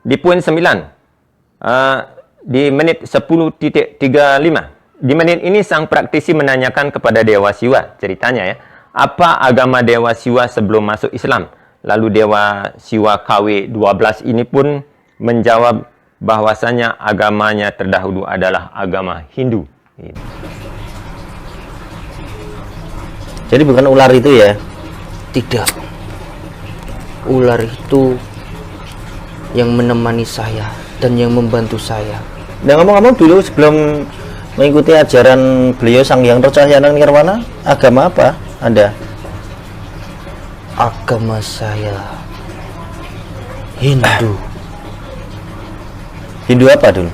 Di poin 9, di menit 10.35. Di menit ini sang praktisi menanyakan kepada Dewa Siwa, ceritanya ya, apa agama Dewa Siwa sebelum masuk Islam? Lalu Dewa Siwa KW12 ini pun menjawab bahwasanya agamanya terdahulu adalah agama Hindu. Jadi bukan ular itu ya? Tidak. Ular itu yang menemani saya dan yang membantu saya. Nah, ngomong-ngomong dulu sebelum mengikuti ajaran beliau Sang Hyang Rocahyana Nirwana, agama apa Anda? Agama saya Hindu. Hindu apa dulu?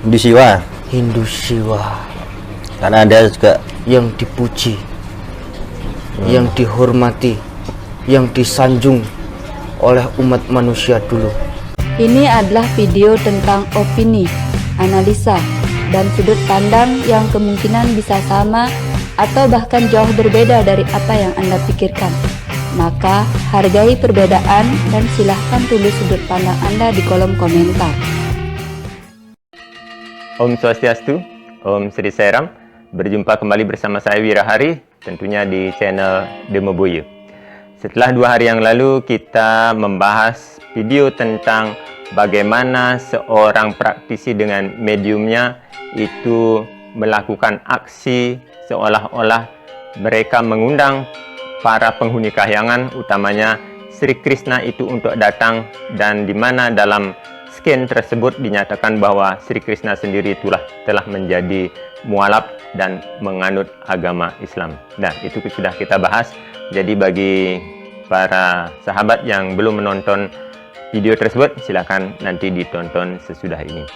Hindu Siwa. Hindu Siwa. Karena Anda juga yang dipuji, yang dihormati, yang disanjung oleh umat manusia dulu. Ini adalah video tentang opini, analisa, dan sudut pandang yang kemungkinan bisa sama atau bahkan jauh berbeda dari apa yang Anda pikirkan. Maka, hargai perbedaan dan silahkan tulis sudut pandang Anda di kolom komentar. Om Swastiastu, Om Sri Sairam. Berjumpa kembali bersama saya Wirahari, tentunya di channel Demoboyo. Setelah 2 hari yang lalu kita membahas video tentang bagaimana seorang praktisi dengan mediumnya itu melakukan aksi seolah-olah mereka mengundang para penghuni kahyangan, utamanya Sri Krishna itu untuk datang, dan di mana dalam scan tersebut dinyatakan bahwa Sri Krishna sendiri telah menjadi mualaf dan menganut agama Islam. Nah, itu sudah kita bahas. Jadi bagi para sahabat yang belum menonton video tersebut, silakan nanti ditonton sesudah ini.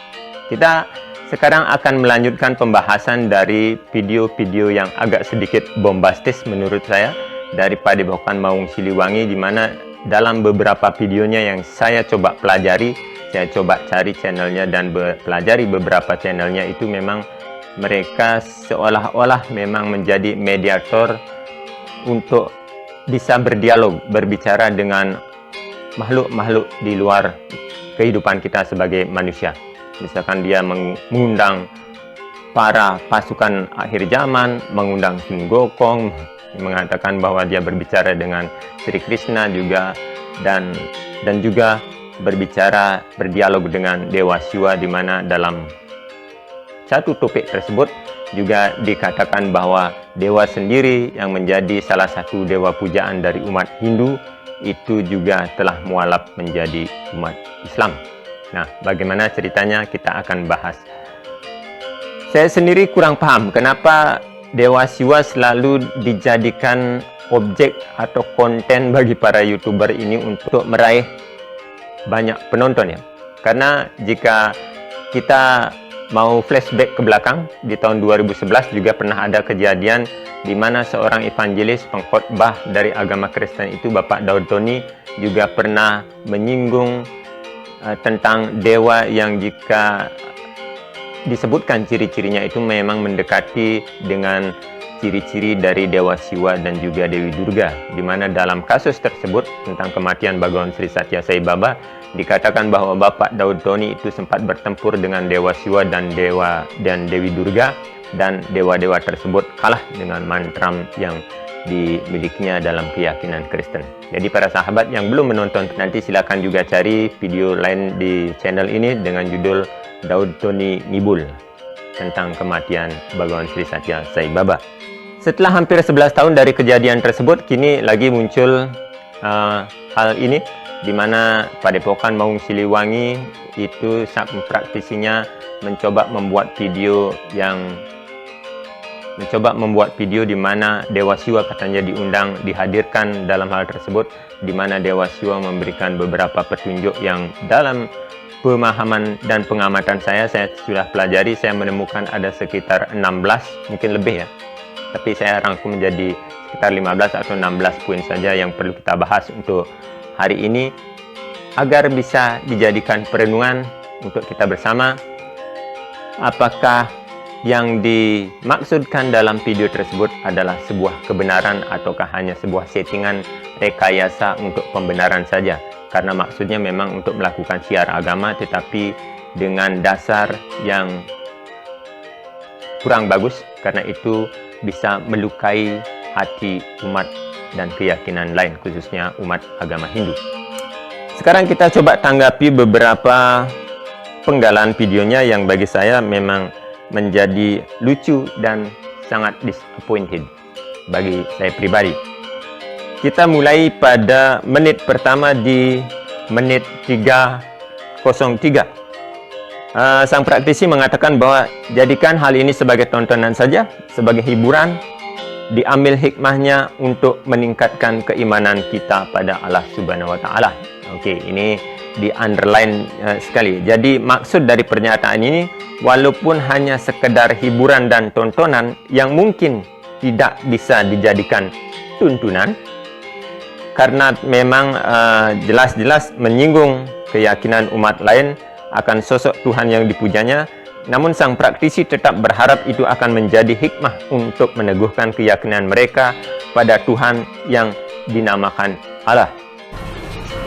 Kita sekarang akan melanjutkan pembahasan dari video-video yang agak sedikit bombastis menurut saya dari Padepokan Maung Siliwangi, di mana dalam beberapa videonya yang saya coba pelajari, saya coba cari channelnya dan pelajari beberapa channelnya, itu memang mereka seolah-olah memang menjadi mediator untuk bisa berdialog, berbicara dengan makhluk-makhluk di luar kehidupan kita sebagai manusia. Misalkan dia mengundang para pasukan akhir zaman, mengundang Sun Gokong, mengatakan bahwa dia berbicara dengan Sri Krishna juga, dan juga berdialog dengan Dewa Siwa, di mana dalam satu topik tersebut juga dikatakan bahwa dewa sendiri yang menjadi salah satu dewa pujaan dari umat Hindu itu juga telah mualaf menjadi umat Islam. Nah, bagaimana ceritanya kita akan bahas. Saya sendiri kurang paham kenapa Dewa Siwa selalu dijadikan objek atau konten bagi para YouTuber ini untuk meraih banyak penonton ya. Karena jika kita mau flashback ke belakang, di tahun 2011 juga pernah ada kejadian di mana seorang evangelis pengkhotbah dari agama Kristen itu, Bapak Daud Tony, juga pernah menyinggung tentang dewa yang jika disebutkan ciri-cirinya itu memang mendekati dengan ciri-ciri dari Dewa Siwa dan juga Dewi Durga, di mana dalam kasus tersebut tentang kematian Bhagawan Sri Satya Sai Baba dikatakan bahwa Bapak Daud Tony itu sempat bertempur dengan Dewa Siwa dan Dewi Durga, dan dewa-dewa tersebut kalah dengan mantram yang dimilikinya dalam keyakinan Kristen. Jadi para sahabat yang belum menonton, nanti silakan juga cari video lain di channel ini dengan judul Daud Tony Ngibul tentang kematian Bhagawan Sri Satya Sai Baba. Setelah hampir 11 tahun dari kejadian tersebut, kini lagi muncul hal ini, di mana Padepokan Maung Siliwangi itu praktisinya mencoba membuat video di mana Dewa Siwa katanya diundang, dihadirkan dalam hal tersebut, di mana Dewa Siwa memberikan beberapa petunjuk yang dalam pemahaman dan pengamatan saya sudah pelajari, saya menemukan ada sekitar 16, mungkin lebih ya, tapi saya rangkum menjadi sekitar 15 atau 16 poin saja yang perlu kita bahas untuk hari ini, agar bisa dijadikan perenungan untuk kita bersama. Apakah yang dimaksudkan dalam video tersebut adalah sebuah kebenaran ataukah hanya sebuah settingan rekayasa untuk pembenaran saja? karena maksudnya memang untuk melakukan syiar agama, tetapi dengan dasar yang kurang bagus, karena itu bisa melukai hati umat dan keyakinan lain, khususnya umat agama Hindu. Sekarang kita coba tanggapi beberapa penggalan videonya yang bagi saya memang menjadi lucu dan sangat disappointed bagi saya pribadi. Kita mulai pada menit pertama di menit 3:03. Sang praktisi mengatakan bahwa jadikan hal ini sebagai tontonan saja, sebagai hiburan, diambil hikmahnya untuk meningkatkan keimanan kita pada Allah Subhanahu wa Ta'ala. Oke, ini di underline sekali. Jadi maksud dari pernyataan ini, walaupun hanya sekedar hiburan dan tontonan yang mungkin tidak bisa dijadikan tuntunan, karena memang jelas-jelas menyinggung keyakinan umat lain akan sosok Tuhan yang dipujanya, namun sang praktisi tetap berharap itu akan menjadi hikmah untuk meneguhkan keyakinan mereka pada Tuhan yang dinamakan Allah.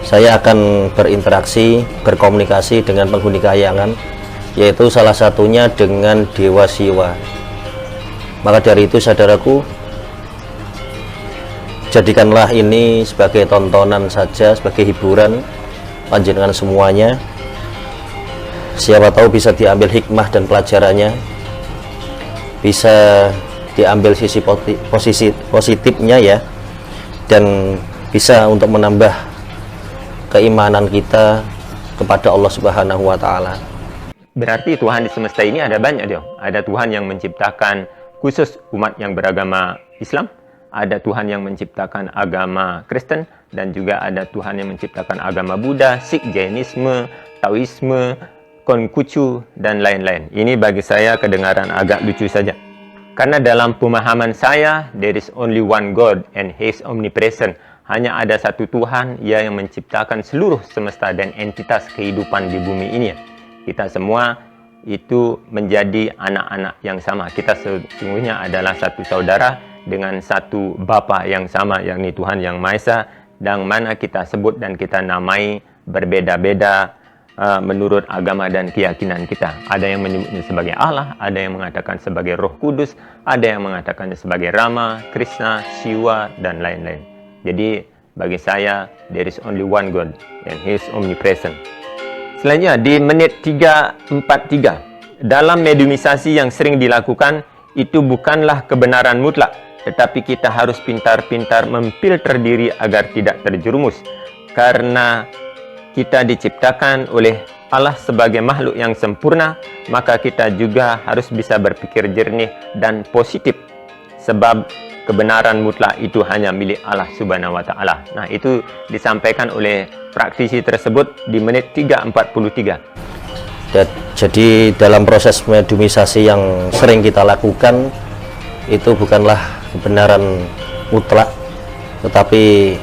Saya akan berinteraksi, berkomunikasi dengan penghuni kahyangan, yaitu salah satunya dengan Dewa Siwa. Maka dari itu saudaraku, jadikanlah ini sebagai tontonan saja, sebagai hiburan panjenengan semuanya. Siapa tahu bisa diambil hikmah dan pelajarannya, bisa diambil sisi positifnya ya, dan bisa untuk menambah keimanan kita kepada Allah Subhanahu wa Ta'ala. Berarti Tuhan di semesta ini ada banyak dia. Ada Tuhan yang menciptakan khusus umat yang beragama Islam, ada Tuhan yang menciptakan agama Kristen, dan juga ada Tuhan yang menciptakan agama Buddha, Sikh, Jainisme, Taoisme, Konghucu, dan lain-lain. Ini bagi saya kedengaran agak lucu saja. Karena dalam pemahaman saya, there is only one God and He is omnipresent. Hanya ada satu Tuhan yang menciptakan seluruh semesta dan entitas kehidupan di bumi ini. Kita semua itu menjadi anak-anak yang sama. Kita sesungguhnya adalah satu saudara dengan satu Bapa yang sama, yakni Tuhan Yang Maha Esa, yang mana kita sebut dan kita namai berbeda-beda menurut agama dan keyakinan kita. Ada yang menyebutnya sebagai Allah, ada yang mengatakan sebagai Roh Kudus, ada yang mengatakannya sebagai Rama, Krishna, Shiva, dan lain-lain. Jadi bagi saya there is only one God and He is omnipresent. Selanjutnya di menit 3:43, dalam mediumisasi yang sering dilakukan itu bukanlah kebenaran mutlak, tetapi kita harus pintar-pintar memfilter diri agar tidak terjerumus, karena kita diciptakan oleh Allah sebagai makhluk yang sempurna, maka kita juga harus bisa berpikir jernih dan positif, sebab kebenaran mutlak itu hanya milik Allah Subhanahu wa Ta'ala. Nah, itu disampaikan oleh praktisi tersebut di menit 3:43. Jadi dalam proses mediumisasi yang sering kita lakukan, itu bukanlah kebenaran mutlak, tetapi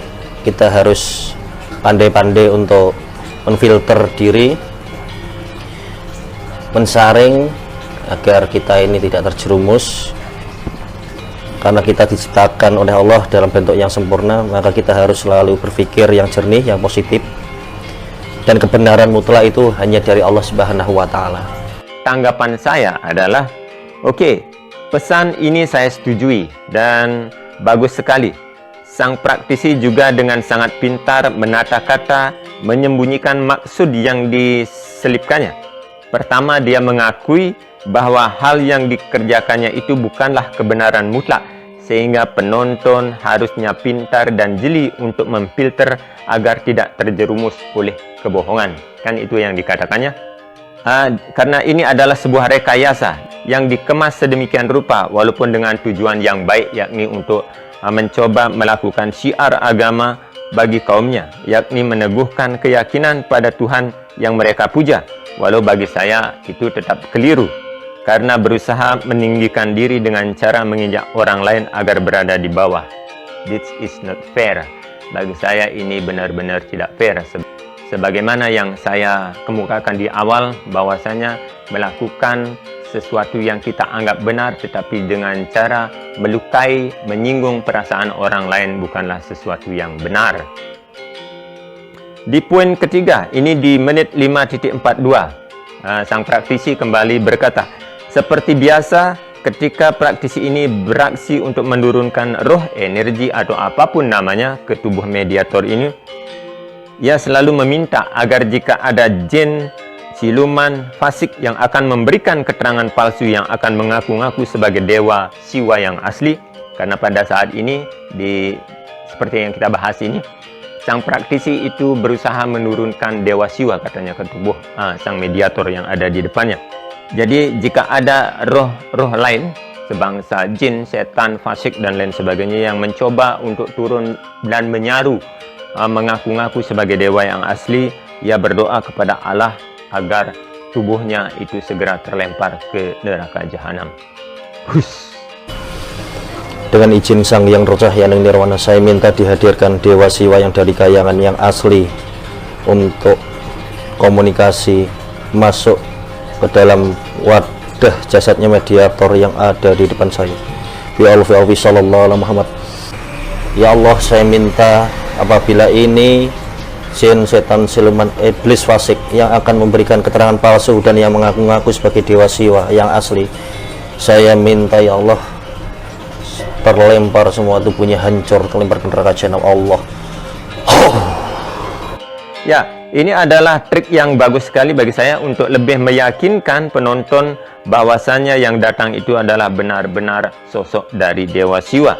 kita harus pandai-pandai untuk menfilter diri, mensaring agar kita ini tidak terjerumus. Karena kita diciptakan oleh Allah dalam bentuk yang sempurna, maka kita harus selalu berpikir yang jernih, yang positif, dan kebenaran mutlak itu hanya dari Allah Subhanahu wa Ta'ala. Tanggapan saya adalah, oke, pesan ini saya setujui dan bagus sekali. Sang praktisi juga dengan sangat pintar menata kata, menyembunyikan maksud yang diselipkannya. Pertama, dia mengakui bahwa hal yang dikerjakannya itu bukanlah kebenaran mutlak, sehingga penonton harusnya pintar dan jeli untuk memfilter agar tidak terjerumus oleh kebohongan. Kan itu yang dikatakannya. Karena ini adalah sebuah rekayasa yang dikemas sedemikian rupa, walaupun dengan tujuan yang baik, yakni untuk mencoba melakukan syiar agama bagi kaumnya, yakni meneguhkan keyakinan pada Tuhan yang mereka puja. Walau bagi saya itu tetap keliru, karena berusaha meninggikan diri dengan cara menginjak orang lain agar berada di bawah. This is not fair. Bagi saya ini benar-benar tidak fair. Sebagaimana yang saya kemukakan di awal, bahwasanya melakukan sesuatu yang kita anggap benar tetapi dengan cara melukai, menyinggung perasaan orang lain bukanlah sesuatu yang benar. Di poin ketiga, ini di menit 5.42, sang praktisi kembali berkata, seperti biasa, ketika praktisi ini beraksi untuk menurunkan roh, energi atau apapun namanya ke tubuh mediator ini, ia selalu meminta agar jika ada jin, siluman, fasik yang akan memberikan keterangan palsu yang akan mengaku-ngaku sebagai dewa Siwa yang asli, karena pada saat ini, seperti yang kita bahas ini, sang praktisi itu berusaha menurunkan dewa Siwa katanya ke tubuh sang mediator yang ada di depannya. Jadi jika ada roh-roh lain, sebangsa jin, setan, fasik dan lain sebagainya yang mencoba untuk turun dan menyaru, mengaku-ngaku sebagai dewa yang asli, ia berdoa kepada Allah agar tubuhnya itu segera terlempar ke neraka jahanam. Hus. Dengan izin Sang Hyang Roh Cahyaning Nirwana, saya minta dihadirkan Dewa Siwa yang dari kayangan yang asli untuk komunikasi masuk ke dalam wadah jasadnya mediator yang ada di depan saya. Ya Allah, ya Allah, sallallahu alaihi Muhammad. Ya Allah, saya minta apabila ini jin, setan, siluman, iblis, fasik yang akan memberikan keterangan palsu dan yang mengaku-ngaku sebagai Dewa Siwa yang asli, saya minta ya Allah, terlempar semua tubuhnya, hancur, terlempar ke neraka jahanam Allah. Ya, ini adalah trik yang bagus sekali bagi saya untuk lebih meyakinkan penonton bahwasannya yang datang itu adalah benar-benar sosok dari Dewa Siwa,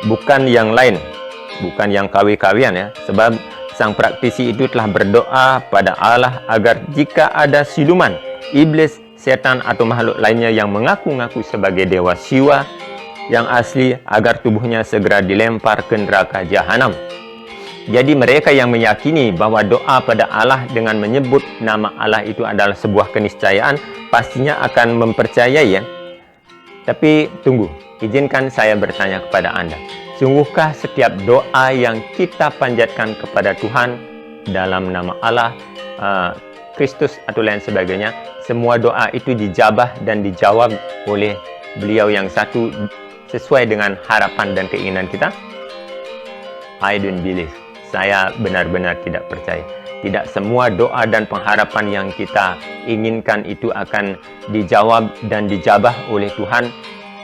bukan yang lain, bukan yang kawi-kawian ya. Sebab sang praktisi itu telah berdoa pada Allah agar jika ada siluman, iblis, setan atau makhluk lainnya yang mengaku-ngaku sebagai Dewa Siwa yang asli, agar tubuhnya segera dilempar ke neraka jahanam. Jadi mereka yang meyakini bahwa doa pada Allah dengan menyebut nama Allah itu adalah sebuah keniscayaan, pastinya akan mempercayai ya. Tapi tunggu, izinkan saya bertanya kepada Anda. Sungguhkah setiap doa yang kita panjatkan kepada Tuhan dalam nama Allah, Kristus atau lain sebagainya, semua doa itu dijabah dan dijawab oleh beliau yang satu sesuai dengan harapan dan keinginan kita? I don't believe. Saya benar-benar tidak percaya. Tidak semua doa dan pengharapan yang kita inginkan itu akan dijawab dan dijabah oleh Tuhan.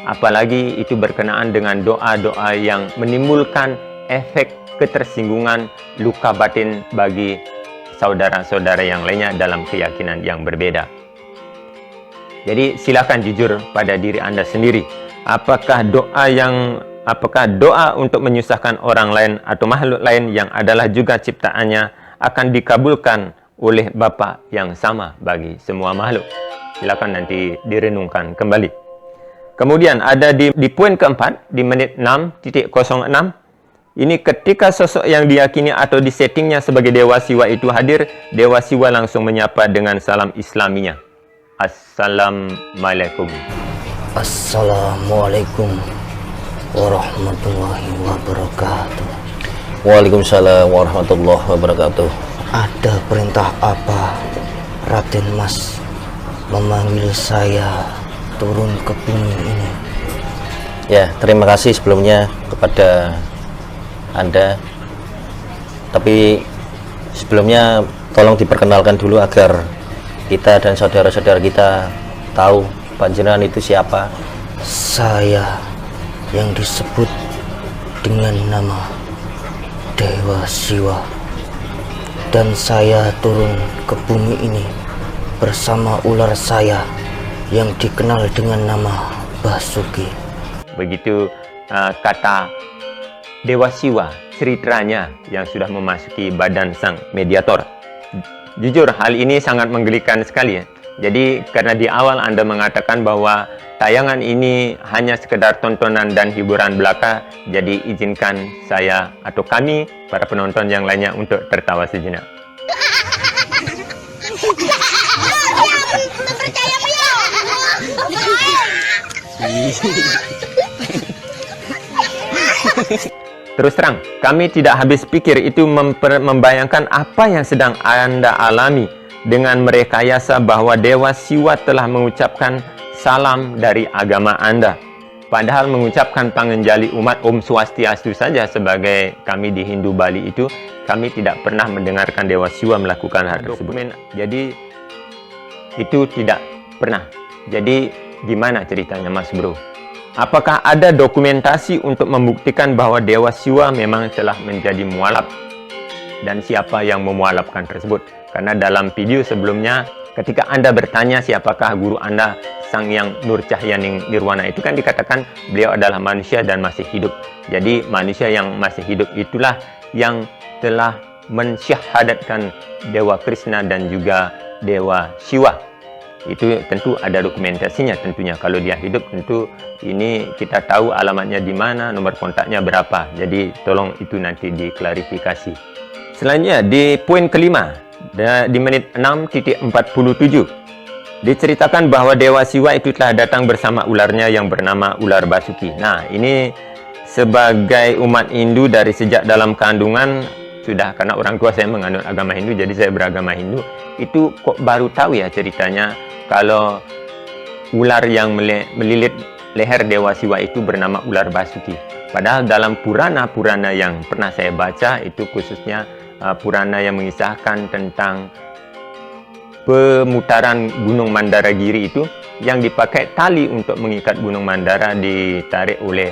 Apalagi itu berkenaan dengan doa-doa yang menimbulkan efek ketersinggungan, luka batin bagi saudara-saudara yang lainnya dalam keyakinan yang berbeda. Jadi silakan jujur pada diri Anda sendiri. Apakah doa untuk menyusahkan orang lain atau makhluk lain yang adalah juga ciptaannya akan dikabulkan oleh Bapa yang sama bagi semua makhluk? Silakan nanti direnungkan kembali. Kemudian ada di poin keempat, di menit 6.06, ini ketika sosok yang diyakini atau disettingnya sebagai Dewa Siwa itu hadir, Dewa Siwa langsung menyapa dengan salam Islaminya. Assalamualaikum. Assalamualaikum warahmatullahi wabarakatuh. Waalaikumsalam warahmatullahi wabarakatuh. Ada perintah apa Raden Mas memanggil saya turun ke bumi ini? Ya, terima kasih sebelumnya kepada Anda. Tapi sebelumnya tolong diperkenalkan dulu agar kita dan saudara-saudara kita tahu panjenengan itu siapa. Saya yang disebut dengan nama Dewa Siwa, dan saya turun ke bumi ini bersama ular saya yang dikenal dengan nama Basuki. Begitu kata Dewa Siwa, ceritanya yang sudah memasuki badan sang mediator. Jujur, hal ini sangat menggelikan sekali ya. Jadi karena di awal Anda mengatakan bahwa tayangan ini hanya sekedar tontonan dan hiburan belaka, jadi izinkan saya atau kami, para penonton yang lainnya, untuk tertawa sejenak. Terus terang, kami tidak habis pikir itu membayangkan apa yang sedang Anda alami dengan merekayasa bahwa Dewa Siwa telah mengucapkan salam dari agama Anda. Padahal mengucapkan pangenjali umat Om Swastiastu saja sebagai kami di Hindu Bali itu, kami tidak pernah mendengarkan Dewa Siwa melakukan hal tersebut. Jadi itu tidak pernah. Jadi gimana ceritanya Mas Bro? Apakah ada dokumentasi untuk membuktikan bahwa Dewa Siwa memang telah menjadi mualaf? Dan siapa yang memualafkan tersebut? Karena dalam video sebelumnya, ketika Anda bertanya siapakah guru Anda, Sang Yang Nur Cahyaning Nirwana, itu kan dikatakan beliau adalah manusia dan masih hidup. Jadi manusia yang masih hidup itulah yang telah mensyahadatkan Dewa Krishna dan juga Dewa Siwa. Itu tentu ada dokumentasinya tentunya. Kalau dia hidup tentu ini kita tahu alamatnya di mana, nomor kontaknya berapa. Jadi tolong itu nanti diklarifikasi. Selanjutnya di poin kelima, di menit 6.47 diceritakan bahwa Dewa Siwa itu telah datang bersama ularnya yang bernama ular Basuki. Nah, ini sebagai umat Hindu dari sejak dalam kandungan, sudah karena orang tua saya menganut agama Hindu, jadi saya beragama Hindu. Itu kok baru tahu ya ceritanya kalau ular yang melilit leher Dewa Siwa itu bernama ular Basuki. Padahal dalam Purana yang pernah saya baca, itu khususnya Purana yang mengisahkan tentang pemutaran Gunung Mandaragiri itu, yang dipakai tali untuk mengikat Gunung Mandara ditarik oleh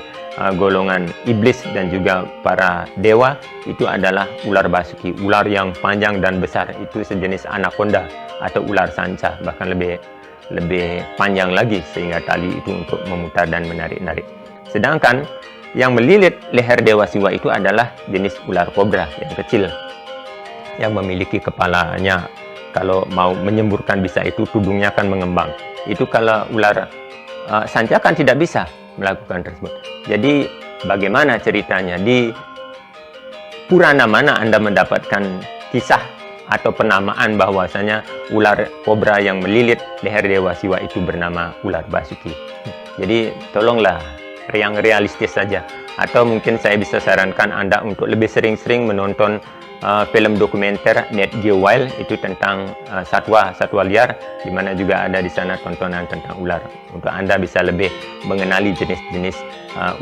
golongan iblis dan juga para dewa, itu adalah ular Basuki, ular yang panjang dan besar, itu sejenis anaconda atau ular sanca, bahkan lebih panjang lagi, sehingga tali itu untuk memutar dan menarik-narik. Sedangkan yang melilit leher Dewa Siwa itu adalah jenis ular kobra yang kecil, yang memiliki kepalanya, kalau mau menyemburkan bisa, itu tudungnya akan mengembang. Itu kalau ular sanca kan tidak bisa melakukan tersebut. Jadi bagaimana ceritanya? Di Purana mana Anda mendapatkan kisah atau penamaan bahwasanya ular kobra yang melilit leher Dewa Siwa itu bernama ular Basuki? Jadi tolonglah yang realistis saja. Atau mungkin saya bisa sarankan Anda untuk lebih sering-sering menonton film dokumenter Net Geo Wild, itu tentang satwa liar, di mana juga ada di sana tontonan tentang ular, untuk Anda bisa lebih mengenali jenis-jenis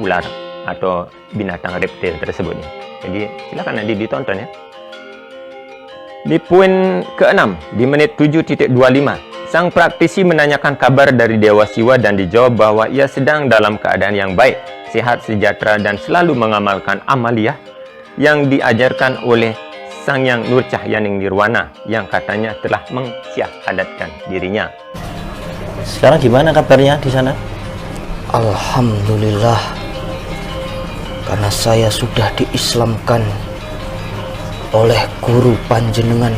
ular atau binatang reptil tersebut. Jadi silakan nanti ditonton ya. Di poin ke-6 di menit 7.25, sang praktisi menanyakan kabar dari Dewa Siwa dan dijawab bahwa ia sedang dalam keadaan yang baik, sehat, sejahtera, dan selalu mengamalkan amaliyah yang diajarkan oleh Sang Yang Nur Cahyaning Nirwana, yang katanya telah mensyahadatkan dirinya. Sekarang gimana kabarnya di sana? Alhamdulillah, karena saya sudah diislamkan oleh guru panjenengan,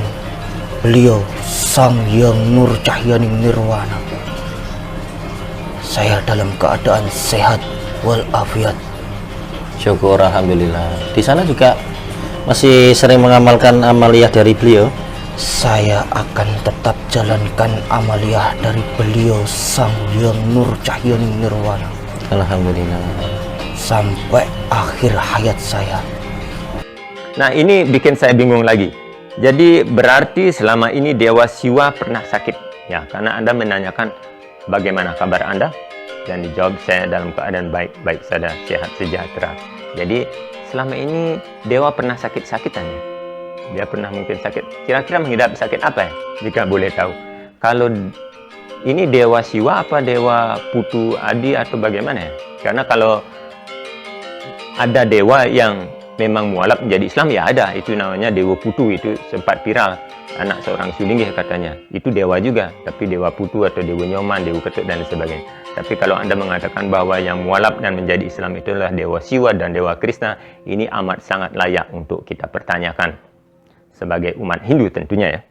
beliau Sang Yang Nur Cahyaning Nirwana. Saya dalam keadaan sehat walafiat. Syukur, alhamdulillah. Di sana juga masih sering mengamalkan amaliyah dari beliau. Saya akan tetap jalankan amaliyah dari beliau Sang Yang Nur Cahyaning Nirwana, Alhamdulillah, sampai akhir hayat saya. Nah, ini bikin saya bingung lagi. Jadi berarti selama ini Dewa Siwa pernah sakit ya, karena Anda menanyakan bagaimana kabar Anda, dan dijawab saya dalam keadaan baik-baik saja, sehat sejahtera. Jadi selama ini Dewa pernah sakit-sakitan ya? Dia pernah mungkin sakit. Kira-kira mengidap sakit apa ya? Jika boleh tahu. Kalau ini Dewa Siwa apa Dewa Putu Adi atau bagaimana ya? Karena kalau ada dewa yang memang mualaf menjadi Islam ya ada. Itu namanya Dewa Putu, itu sempat viral. Anak seorang Sulinggih katanya. Itu dewa juga. Tapi Dewa Putu atau Dewa Nyoman, Dewa Ketut dan sebagainya. Tapi kalau Anda mengatakan bahwa yang mualaf dan menjadi Islam itulah Dewa Siwa dan Dewa Krishna, ini amat sangat layak untuk kita pertanyakan sebagai umat Hindu tentunya ya.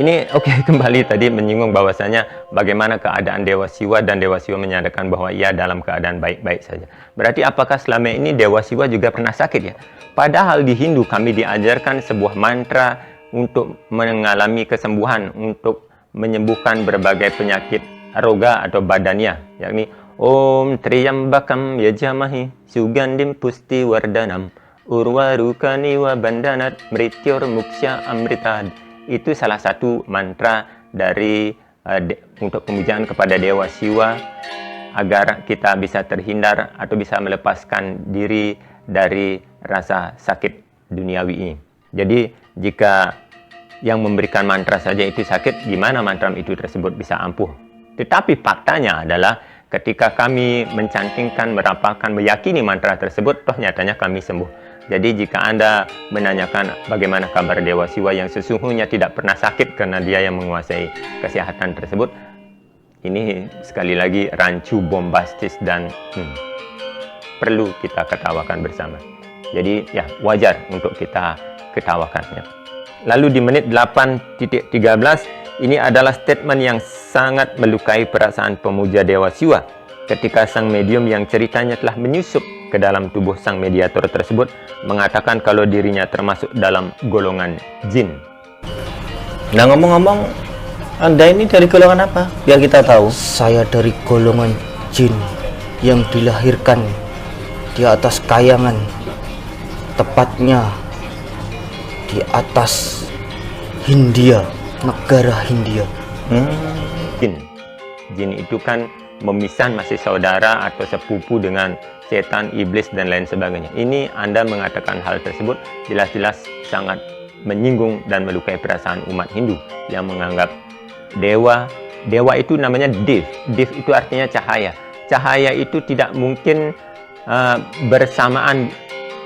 Ini kembali tadi menyinggung bahwasanya bagaimana keadaan Dewa Siwa, dan Dewa Siwa menyatakan bahwa ia dalam keadaan baik-baik saja. Berarti apakah selama ini Dewa Siwa juga pernah sakit ya? Padahal di Hindu kami diajarkan sebuah mantra untuk mengalami kesembuhan, untuk menyembuhkan berbagai penyakit roga atau badania, yakni Om Triyambakam Yajamahi Sugandim Pusti Wardanam Urwarukani wa Bandanat Mrityor Muksya Amritad. Itu salah satu mantra dari untuk pemujaan kepada Dewa Siwa agar kita bisa terhindar atau bisa melepaskan diri dari rasa sakit duniawi ini. Jadi jika yang memberikan mantra saja itu sakit, gimana mantra itu tersebut bisa ampuh? Tetapi faktanya adalah ketika kami mencantingkan, merapalkan, meyakini mantra tersebut, toh nyatanya kami sembuh. Jadi jika Anda menanyakan bagaimana kabar Dewa Siwa yang sesungguhnya tidak pernah sakit karena dia yang menguasai kesehatan tersebut, ini sekali lagi rancu bombastis dan perlu kita ketawakan bersama. Jadi ya wajar untuk kita ketawakannya. Lalu di menit 8.13 ini adalah statement yang sangat melukai perasaan pemuja Dewa Siwa ketika sang medium yang ceritanya telah menyusup ke dalam tubuh sang mediator tersebut mengatakan kalau dirinya termasuk dalam golongan jin. Nah, ngomong-ngomong, Anda ini dari golongan apa? Biar kita tahu. Saya dari golongan jin yang dilahirkan di atas kayangan, tepatnya di atas Hindia, negara Hindia. Jin itu kan memisah masih saudara atau sepupu dengan setan, iblis, dan lain sebagainya. Ini Anda mengatakan hal tersebut jelas-jelas sangat menyinggung dan melukai perasaan umat Hindu yang menganggap dewa itu namanya Dev. Dev itu artinya cahaya. Cahaya itu tidak mungkin bersamaan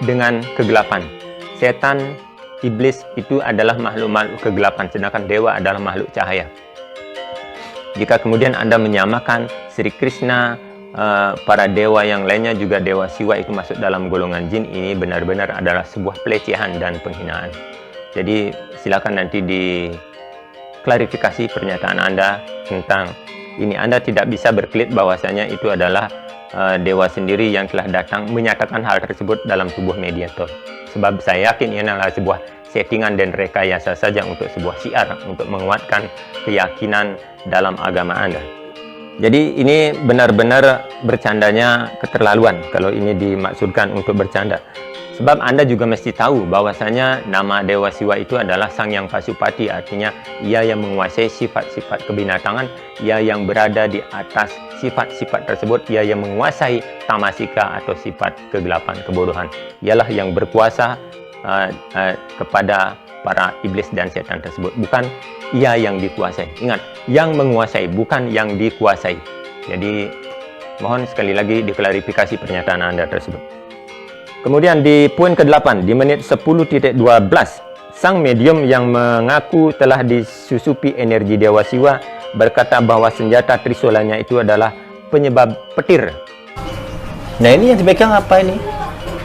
dengan kegelapan. Setan, iblis itu adalah makhluk-makhluk kegelapan, sedangkan dewa adalah makhluk cahaya. Jika kemudian Anda menyamakan Sri Krishna, para dewa yang lainnya juga Dewa Siwa itu masuk dalam golongan jin, ini benar-benar adalah sebuah pelecehan dan penghinaan. Jadi silakan nanti diklarifikasi pernyataan Anda tentang ini. Anda tidak bisa berkelit bahwasanya itu adalah dewa sendiri yang telah datang menyatakan hal tersebut dalam tubuh mediator. Sebab saya yakin ini adalah sebuah settingan dan rekayasa saja untuk sebuah syiar, untuk menguatkan keyakinan dalam agama Anda. Jadi ini benar-benar bercandanya keterlaluan kalau ini dimaksudkan untuk bercanda. Sebab Anda juga mesti tahu bahwasanya nama Dewa Siwa itu adalah Sang Yang Pasupati, artinya ia yang menguasai sifat-sifat kebinatangan, ia yang berada di atas sifat-sifat tersebut, ia yang menguasai tamasika atau sifat kegelapan, kebodohan. Ialah yang berkuasa kepada para iblis dan setan tersebut, bukan ia yang dikuasai. Ingat, yang menguasai, bukan yang dikuasai. Jadi mohon sekali lagi diklarifikasi pernyataan Anda tersebut. Kemudian di poin ke-8 di menit 10.12, sang medium yang mengaku telah disusupi energi Dewa Siwa berkata bahwa senjata trisulanya itu adalah penyebab petir. Nah, ini yang dipegang apa ini?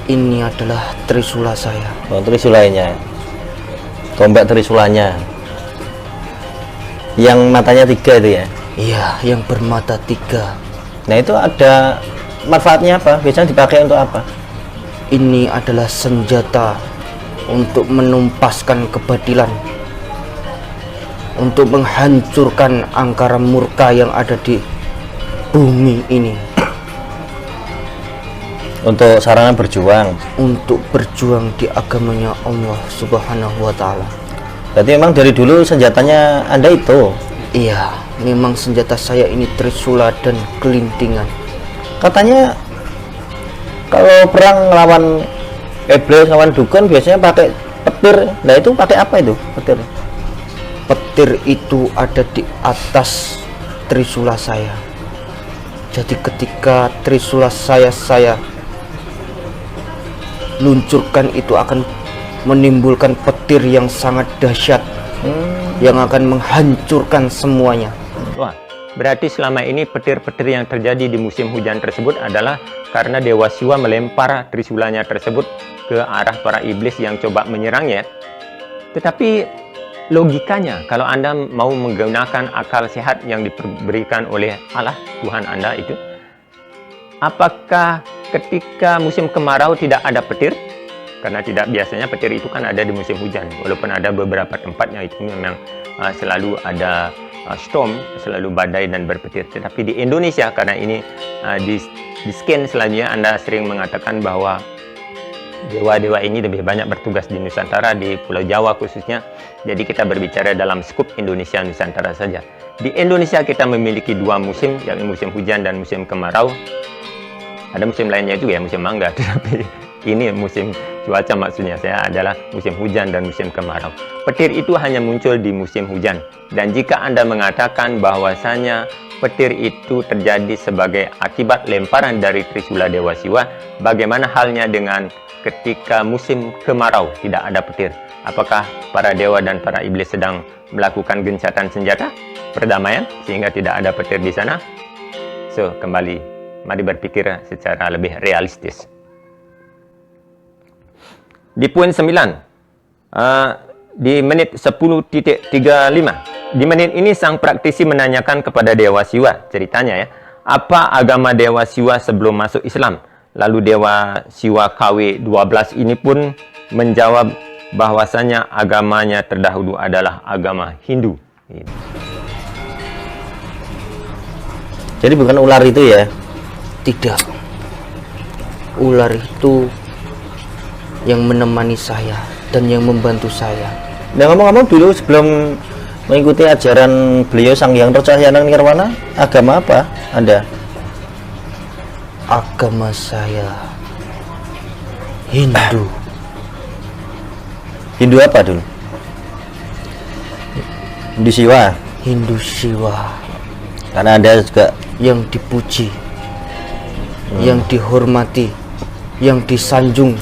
Ini adalah trisula saya. Oh, trisulanya. Tombak trisulanya. Yang matanya 3 itu ya? Iya, yang bermata 3. Nah, itu ada manfaatnya apa? Biasanya dipakai untuk apa? Ini adalah senjata untuk menumpaskan kebatilan, untuk menghancurkan angkara murka yang ada di bumi ini, untuk sarana berjuang, untuk berjuang di agamanya Allah Subhanahu wa Ta'ala. Berarti memang dari dulu senjatanya Anda itu? Iya, memang senjata saya ini trisula dan kelintingan. Katanya kalau perang lawan iblis, lawan dukun biasanya pakai petir. Nah, itu pakai apa itu petir? Petir itu ada di atas trisula saya. Jadi ketika trisula saya luncurkan, itu akan menimbulkan petir yang sangat dahsyat, yang akan menghancurkan semuanya. Wah, berarti selama ini petir-petir yang terjadi di musim hujan tersebut adalah karena Dewa Siwa melempar trisulanya tersebut ke arah para iblis yang coba menyerangnya. Tetapi logikanya, kalau Anda mau menggunakan akal sehat yang diberikan oleh Allah, Tuhan Anda itu, apakah ketika musim kemarau tidak ada petir? Karena tidak, biasanya petir itu kan ada di musim hujan. Walaupun ada beberapa tempatnya itu memang selalu ada storm, selalu badai dan berpetir. Tetapi di Indonesia, karena ini di scan selanjutnya Anda sering mengatakan bahwa dewa-dewa ini lebih banyak bertugas di Nusantara, di Pulau Jawa khususnya. Jadi kita berbicara dalam skup Indonesia Nusantara saja. Di Indonesia kita memiliki dua musim, yakni musim hujan dan musim kemarau. Ada musim lainnya juga ya, musim mangga, tetapi ini musim cuaca maksudnya saya adalah musim hujan dan musim kemarau. Petir itu hanya muncul di musim hujan. Dan jika Anda mengatakan bahwasanya petir itu terjadi sebagai akibat lemparan dari Trisula Dewa Siwa, bagaimana halnya dengan ketika musim kemarau tidak ada petir? Apakah para dewa dan para iblis sedang melakukan gencatan senjata perdamaian sehingga tidak ada petir di sana? So, kembali, mari berpikir secara lebih realistis. Di poin 9, di menit 10.35, di menit ini sang praktisi menanyakan kepada Dewa Siwa, ceritanya ya, apa agama Dewa Siwa sebelum masuk Islam? Lalu Dewa Siwa KW12 ini pun menjawab bahwasanya agamanya terdahulu adalah agama Hindu. Jadi bukan ular itu ya? Tidak. Ular itu yang menemani saya dan yang membantu saya. Nah, ngomong-ngomong dulu sebelum mengikuti ajaran beliau Sang Hyang Nurcahyanang Nirwana, agama apa Anda? Agama saya Hindu. Hindu apa dulu? Hindu Siwa. Hindu Siwa. Karena Anda juga yang dipuji, yang dihormati, yang disanjung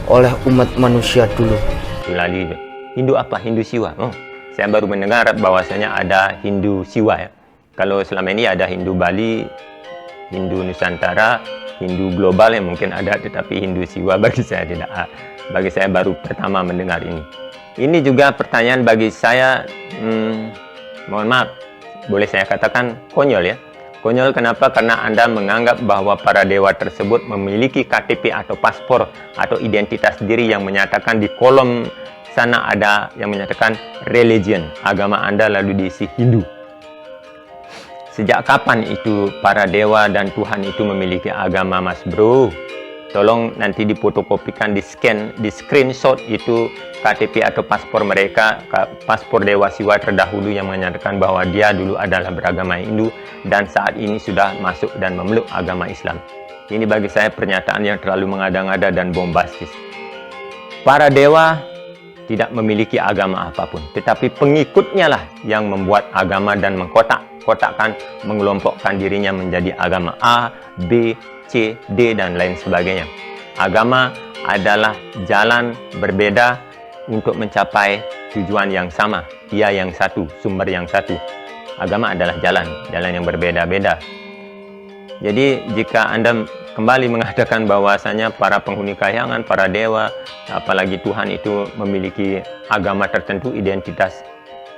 oleh umat manusia dulu. Lali, Hindu apa? Hindu Siwa. Saya baru mendengar bahwasanya ada Hindu Siwa ya. Kalau selama ini ada Hindu Bali, Hindu Nusantara, Hindu global yang mungkin ada, tetapi Hindu Siwa bagi saya tidak. Bagi saya baru pertama mendengar ini. Ini juga pertanyaan bagi saya, mohon maaf, boleh saya katakan konyol ya. Konyol kenapa? Karena Anda menganggap bahwa para dewa tersebut memiliki KTP atau paspor atau identitas diri yang menyatakan di kolom sana ada yang menyatakan religion, agama Anda lalu diisi Hindu. Sejak kapan itu para dewa dan Tuhan itu memiliki agama, Mas Bro? Tolong nanti difotokopikan, di-scan, di screenshot itu KTP atau paspor mereka, paspor Dewa Siwa terdahulu yang menyatakan bahwa dia dulu adalah beragama Hindu dan saat ini sudah masuk dan memeluk agama Islam. Ini bagi saya pernyataan yang terlalu mengada-ngada dan bombastis. Para dewa tidak memiliki agama apapun, tetapi pengikutnya lah yang membuat agama dan mengkotak-kotakkan, mengelompokkan dirinya menjadi agama A, B, C, D, dan lain sebagainya. Agama adalah jalan berbeda untuk mencapai tujuan yang sama. Ia yang satu, sumber yang satu. Agama adalah jalan yang berbeda-beda. Jadi jika Anda kembali mengatakan bahwasanya para penghuni kahyangan, para dewa, apalagi Tuhan itu memiliki agama tertentu, identitas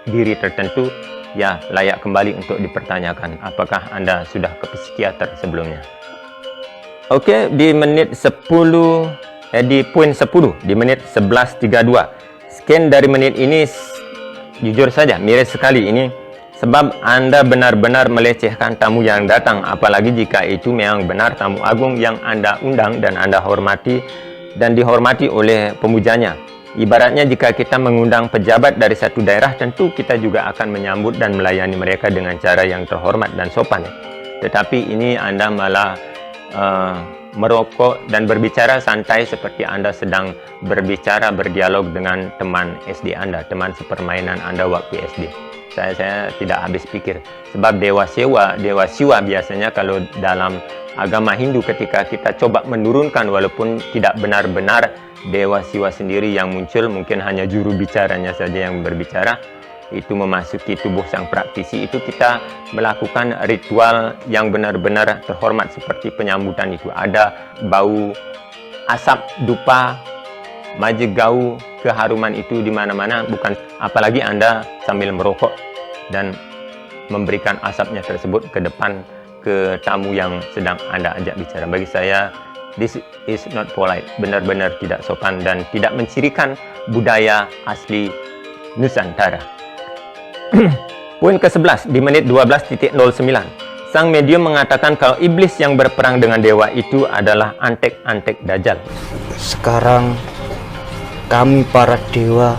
diri tertentu, ya layak kembali untuk dipertanyakan. Apakah Anda sudah ke psikiater sebelumnya? Oke, di menit 10, di poin 10, di menit 11.32. Scan dari menit ini, jujur saja, miris sekali ini. Sebab Anda benar-benar melecehkan tamu yang datang. Apalagi jika itu memang benar tamu agung yang Anda undang dan Anda hormati dan dihormati oleh pemujanya. Ibaratnya jika kita mengundang pejabat dari satu daerah, tentu kita juga akan menyambut dan melayani mereka dengan cara yang terhormat dan sopan. Tetapi ini Anda malah merokok dan berbicara santai seperti Anda sedang berbicara, berdialog dengan teman SD Anda, teman sepermainan Anda waktu SD. Saya tidak habis pikir. Sebab Dewa Siwa biasanya kalau dalam agama Hindu ketika kita coba menurunkan, walaupun tidak benar-benar Dewa Siwa sendiri yang muncul, mungkin hanya juru bicaranya saja yang berbicara, itu memasuki tubuh sang praktisi, itu kita melakukan ritual yang benar-benar terhormat seperti penyambutan itu. Ada bau asap dupa, majegau, keharuman itu di mana-mana, bukan apalagi Anda sambil merokok dan memberikan asapnya tersebut ke depan ke tamu yang sedang Anda ajak bicara. Bagi saya, this is not polite, benar-benar tidak sopan dan tidak mencirikan budaya asli Nusantara. Poin ke-11 di menit 12.09. Sang medium mengatakan kalau iblis yang berperang dengan dewa itu adalah antek-antek Dajjal. Sekarang kami para dewa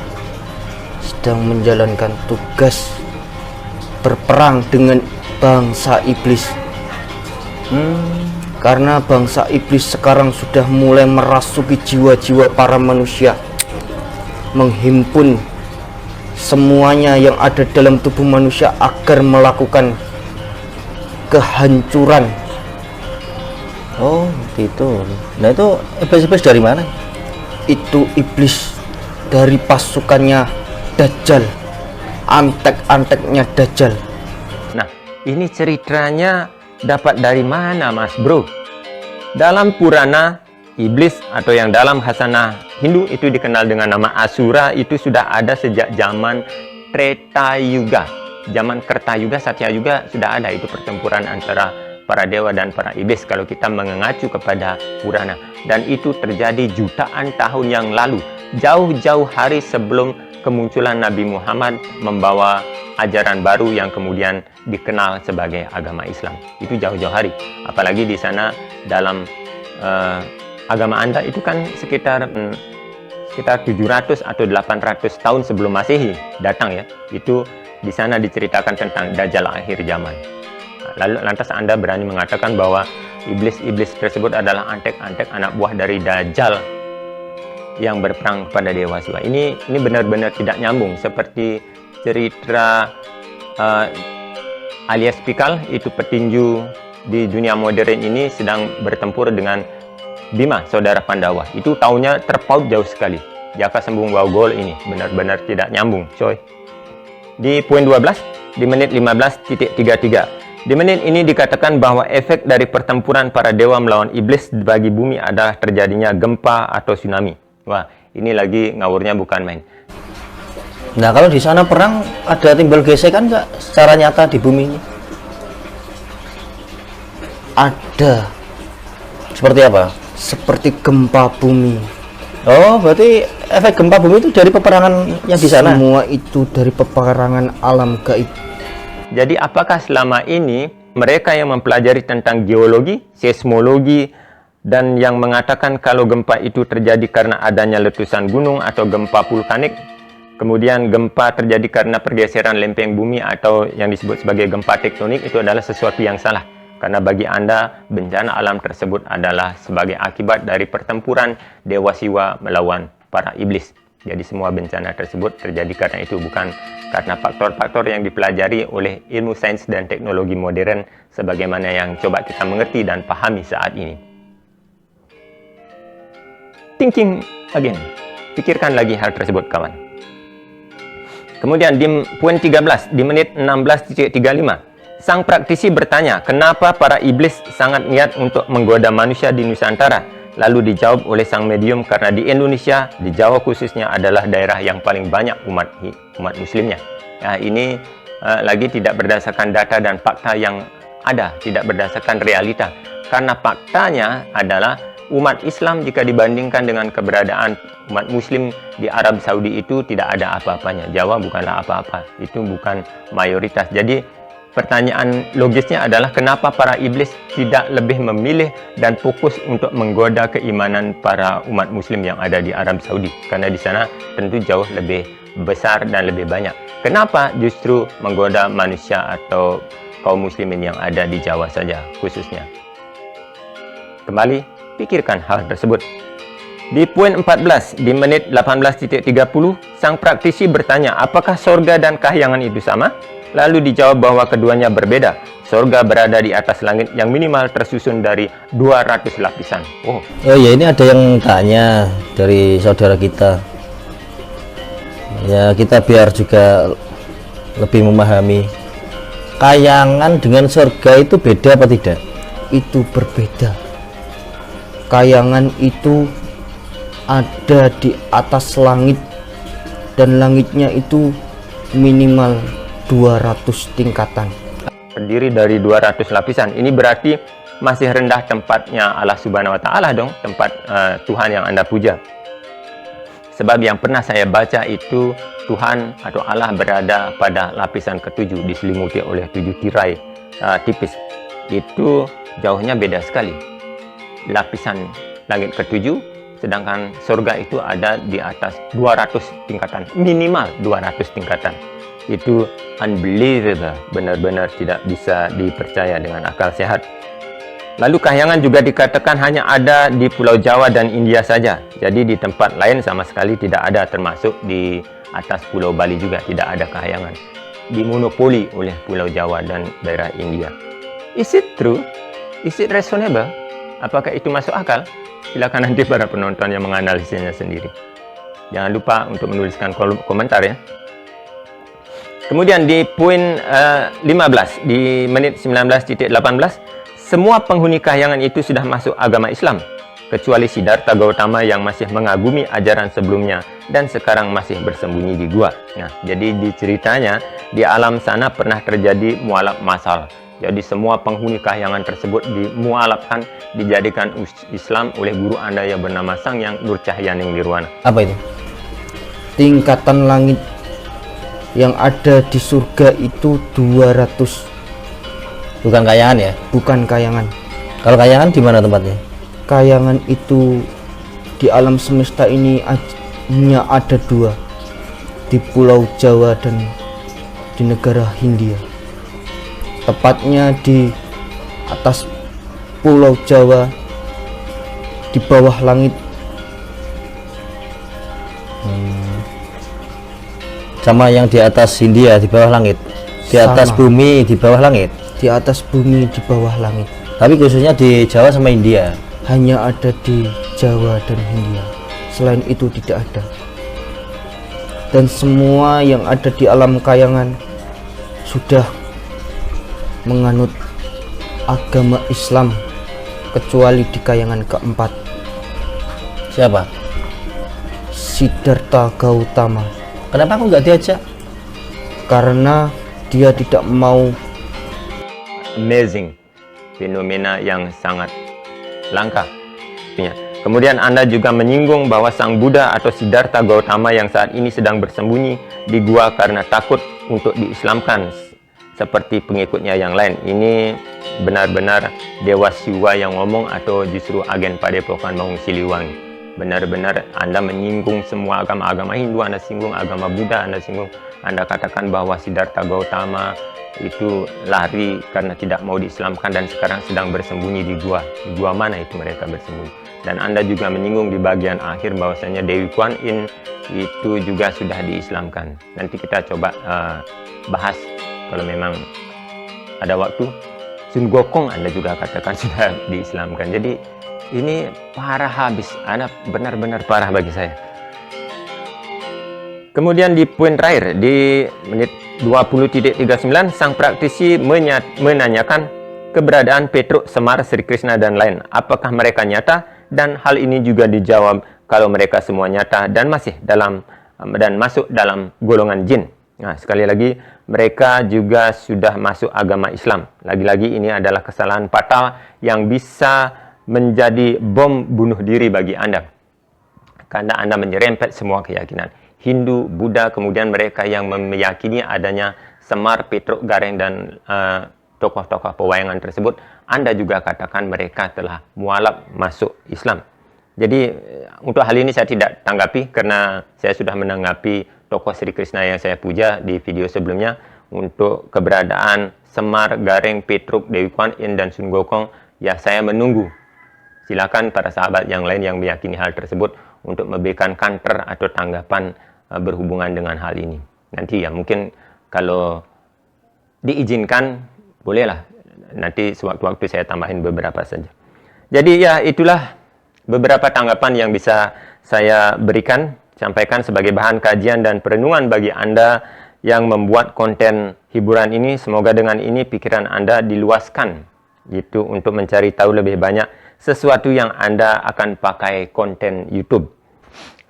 sedang menjalankan tugas berperang dengan bangsa iblis. Karena bangsa iblis sekarang sudah mulai merasuki jiwa-jiwa para manusia, menghimpun semuanya yang ada dalam tubuh manusia agar melakukan kehancuran. Oh, gitu. Nah, itu iblis-iblis dari mana? Itu iblis dari pasukannya Dajjal, antek-anteknya Dajjal. Nah, ini ceritanya dapat dari mana, Mas Bro? Dalam Purana, iblis atau yang dalam khasanah Hindu itu dikenal dengan nama Asura itu sudah ada sejak zaman Treta Yuga. Zaman Kerta Yuga, Satya Yuga sudah ada itu pertempuran antara para dewa dan para iblis kalau kita mengacu kepada Purana. Dan itu terjadi jutaan tahun yang lalu, jauh-jauh hari sebelum kemunculan Nabi Muhammad membawa ajaran baru yang kemudian dikenal sebagai agama Islam. Itu jauh-jauh hari. Apalagi di sana dalam agama Anda itu kan sekitar 700 atau 800 tahun sebelum Masehi datang ya. Itu di sana diceritakan tentang Dajjal akhir zaman. Lalu lantas Anda berani mengatakan bahwa iblis-iblis tersebut adalah antek-antek anak buah dari Dajjal yang berperang kepada dewa Siwa. Ini benar-benar tidak nyambung, seperti cerita alias Pikal, itu petinju di dunia modern ini sedang bertempur dengan Bima, saudara Pandawa. Itu taunya terpaut jauh sekali. Jaka Sembung Bawgol ini benar-benar tidak nyambung, coy. Di poin 12, di menit 15.33. Di menit ini dikatakan bahwa efek dari pertempuran para dewa melawan iblis bagi bumi adalah terjadinya gempa atau tsunami. Wah, ini lagi ngawurnya bukan main. Nah, kalau di sana perang ada timbal gesekan nggak secara nyata di bumi ini? Ada. Seperti apa? Seperti gempa bumi. Oh, berarti efek gempa bumi itu dari peperangan yang di sana? Semua itu dari peperangan alam gaib. Jadi apakah selama ini mereka yang mempelajari tentang geologi, seismologi, dan yang mengatakan kalau gempa itu terjadi karena adanya letusan gunung atau gempa vulkanik, kemudian gempa terjadi karena pergeseran lempeng bumi atau yang disebut sebagai gempa tektonik, itu adalah sesuatu yang salah? Karena bagi Anda, bencana alam tersebut adalah sebagai akibat dari pertempuran Dewa Siwa melawan para iblis. Jadi semua bencana tersebut terjadi karena itu, bukan karena faktor-faktor yang dipelajari oleh ilmu sains dan teknologi modern sebagaimana yang coba kita mengerti dan pahami saat ini. Thinking again. Pikirkan lagi hal tersebut, kawan. Kemudian di poin 13, di menit 16.35. Sang praktisi bertanya, kenapa para iblis sangat niat untuk menggoda manusia di Nusantara? Lalu dijawab oleh sang medium, karena di Indonesia, di Jawa khususnya adalah daerah yang paling banyak umat muslimnya. Nah, ini lagi tidak berdasarkan data dan fakta yang ada, tidak berdasarkan realita. Karena faktanya adalah umat Islam jika dibandingkan dengan keberadaan umat muslim di Arab Saudi itu tidak ada apa-apanya. Jawa bukanlah apa-apa, itu bukan mayoritas. Jadi pertanyaan logisnya adalah kenapa para iblis tidak lebih memilih dan fokus untuk menggoda keimanan para umat muslim yang ada di Arab Saudi, karena di sana tentu jauh lebih besar dan lebih banyak. Kenapa justru menggoda manusia atau kaum muslimin yang ada di Jawa saja khususnya? Kembali pikirkan hal tersebut. Di poin 14, di menit 18.30, sang praktisi bertanya, apakah sorga dan kahyangan itu sama? Lalu dijawab bahwa keduanya berbeda. Sorga berada di atas langit yang minimal tersusun dari 200 lapisan. Oh ya, ini ada yang tanya dari saudara kita. Ya, kita biar juga lebih memahami. Kayangan dengan sorga itu beda apa tidak? Itu berbeda. Kayangan itu ada di atas langit, dan langitnya itu minimal 200 tingkatan. Terdiri dari 200 lapisan. Ini berarti masih rendah tempatnya Allah Subhanahu wa Ta'ala dong, tempat Tuhan yang Anda puja. Sebab yang pernah saya baca itu Tuhan atau Allah berada pada lapisan ke-7, diselimuti oleh 7 tirai tipis. itu jauhnya beda sekali. Lapisan langit ketujuh, sedangkan surga itu ada di atas 200 tingkatan, minimal 200 tingkatan. Itu unbelievable, benar-benar tidak bisa dipercaya dengan akal sehat. Lalu kahyangan juga dikatakan hanya ada di Pulau Jawa dan India saja. Jadi di tempat lain sama sekali tidak ada, termasuk di atas Pulau Bali juga tidak ada kahyangan. Dimonopoli oleh Pulau Jawa dan daerah India. Is it true? Is it reasonable? Apakah itu masuk akal? Silakan nanti para penonton yang menganalisisnya sendiri. Jangan lupa untuk menuliskan komentar ya. Kemudian di poin 15, di menit 19.18, semua penghuni kahyangan itu sudah masuk agama Islam, kecuali Siddhartha Gautama yang masih mengagumi ajaran sebelumnya dan sekarang masih bersembunyi di gua. Nah, jadi di ceritanya, di alam sana pernah terjadi mualaf massal. Jadi semua penghuni kahyangan tersebut dimualafkan, dijadikan Islam oleh guru Anda yang bernama Sangyang Nur Cahyaning Nirwana. Apa itu? Tingkatan langit yang ada di surga itu 200. Bukan kayangan ya? Bukan kayangan. Kalau kayangan di mana tempatnya? Kayangan itu di alam semesta ini hanya ada 2, di Pulau Jawa dan di negara Hindia. Tepatnya di atas Pulau Jawa, di bawah langit. Sama yang di atas Hindia di bawah langit, di atas Sama. bumi di bawah langit. Di atas bumi di bawah langit. Tapi khususnya di Jawa sama India. Hanya ada di Jawa dan Hindia. Selain itu tidak ada. Dan semua yang ada di alam kayangan sudah menganut agama Islam, kecuali di kayangan keempat, Siapa? Siddhartha Gautama. Kenapa aku nggak diajak? Karena dia tidak mau. Amazing, fenomena yang sangat langka. Kemudian Anda juga menyinggung bahwa Sang Buddha atau Siddhartha Gautama yang saat ini sedang bersembunyi di gua karena takut untuk diislamkan seperti pengikutnya yang lain. Ini benar-benar Dewa Siwa yang ngomong atau justru agen Padepokan Maung Siliwangi? Benar-benar Anda menyinggung semua agama-agama Hindu, Anda singgung agama Buddha, Anda singgung, Anda katakan bahwa Siddhartha Gautama itu lari karena tidak mau diislamkan dan sekarang sedang bersembunyi di gua. Di gua mana itu mereka bersembunyi? Dan Anda juga menyinggung di bagian akhir bahwasanya Dewi Kuan Yin itu juga sudah diislamkan. Nanti kita coba bahas kalau memang ada waktu. Sun Gokong Anda juga katakan sudah diislamkan. Jadi ini parah habis. Anda benar-benar parah bagi saya. Kemudian di poin terakhir, di menit 20.39, sang praktisi menanyakan keberadaan Petruk, Semar, Sri Krishna, dan lain. Apakah mereka nyata? Dan hal ini juga dijawab kalau mereka semua nyata dan masih masuk dalam golongan jin. Nah, sekali lagi, mereka juga sudah masuk agama Islam. Lagi-lagi ini adalah kesalahan fatal yang bisa menjadi bom bunuh diri bagi Anda. Karena Anda menyerempet semua keyakinan Hindu, Buddha, kemudian mereka yang meyakini adanya Semar, Petruk, Gareng, dan tokoh-tokoh pewayangan tersebut, Anda juga katakan mereka telah mualaf masuk Islam. Jadi untuk hal ini saya tidak tanggapi karena saya sudah menanggapi tokoh Sri Krishna yang saya puja di video sebelumnya. Untuk keberadaan Semar, Gareng, Petruk, Dewi Kuan Yin, dan Sun Gokong, ya saya menunggu. Silakan para sahabat yang lain yang meyakini hal tersebut untuk memberikan counter atau tanggapan berhubungan dengan hal ini. Nanti ya mungkin kalau diizinkan bolehlah nanti sewaktu-waktu saya tambahin beberapa saja. Jadi ya itulah beberapa tanggapan yang bisa saya berikan, sampaikan sebagai bahan kajian dan perenungan bagi Anda yang membuat konten hiburan ini. Semoga dengan ini pikiran Anda diluaskan gitu untuk mencari tahu lebih banyak sesuatu yang Anda akan pakai konten YouTube.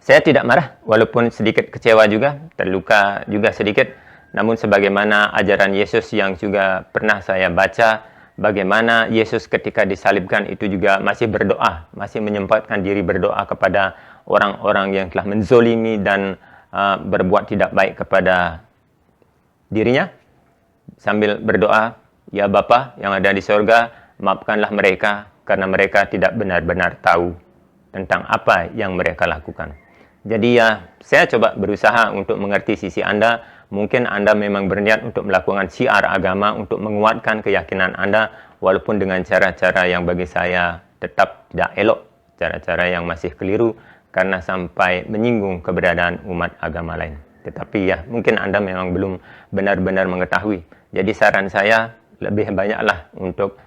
Saya tidak marah, walaupun sedikit kecewa juga, terluka juga sedikit. Namun sebagaimana ajaran Yesus yang juga pernah saya baca, bagaimana Yesus ketika disalibkan itu juga masih berdoa, masih menyempatkan diri berdoa kepada orang-orang yang telah menzolimi dan berbuat tidak baik kepada dirinya. Sambil berdoa, Ya Bapa yang ada di sorga, maafkanlah mereka karena mereka tidak benar-benar tahu tentang apa yang mereka lakukan. Jadi ya, saya coba berusaha untuk mengerti sisi Anda. Mungkin Anda memang berniat untuk melakukan syiar agama untuk menguatkan keyakinan Anda, walaupun dengan cara-cara yang bagi saya tetap tidak elok, cara-cara yang masih keliru, karena sampai menyinggung keberadaan umat agama lain. Tetapi ya, mungkin Anda memang belum benar-benar mengetahui. Jadi saran saya, lebih banyaklah untuk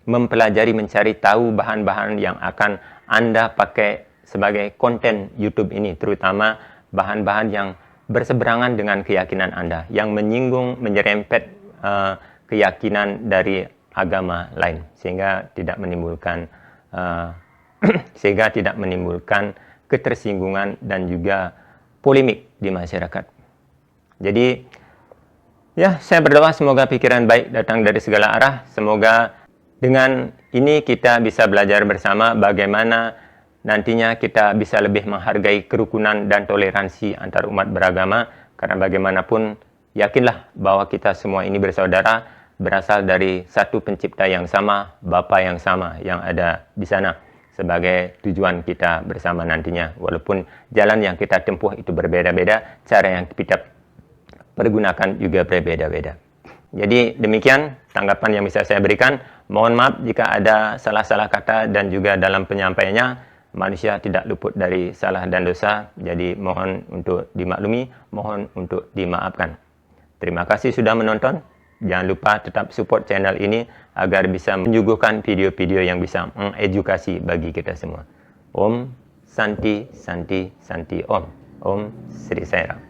mempelajari, mencari tahu bahan-bahan yang akan Anda pakai sebagai konten YouTube ini, terutama bahan-bahan yang berseberangan dengan keyakinan Anda, yang menyinggung, menyerempet keyakinan dari agama lain, sehingga tidak menimbulkan ketersinggungan dan juga polemik di masyarakat. Jadi ya, saya berdoa semoga pikiran baik datang dari segala arah. Semoga dengan ini kita bisa belajar bersama bagaimana nantinya kita bisa lebih menghargai kerukunan dan toleransi antar umat beragama. Karena bagaimanapun, yakinlah bahwa kita semua ini bersaudara, berasal dari satu pencipta yang sama, Bapa yang sama yang ada di sana sebagai tujuan kita bersama nantinya. Walaupun jalan yang kita tempuh itu berbeda-beda, cara yang kita pergunakan juga berbeda-beda. Jadi demikian tanggapan yang bisa saya berikan. Mohon maaf jika ada salah-salah kata dan juga dalam penyampaiannya. Manusia tidak luput dari salah dan dosa. Jadi mohon untuk dimaklumi, mohon untuk dimaafkan. Terima kasih sudah menonton. Jangan lupa tetap support channel ini agar bisa menyuguhkan video-video yang bisa mengedukasi bagi kita semua. Om Santi Santi Santi Om. Om Sri Sai Ram.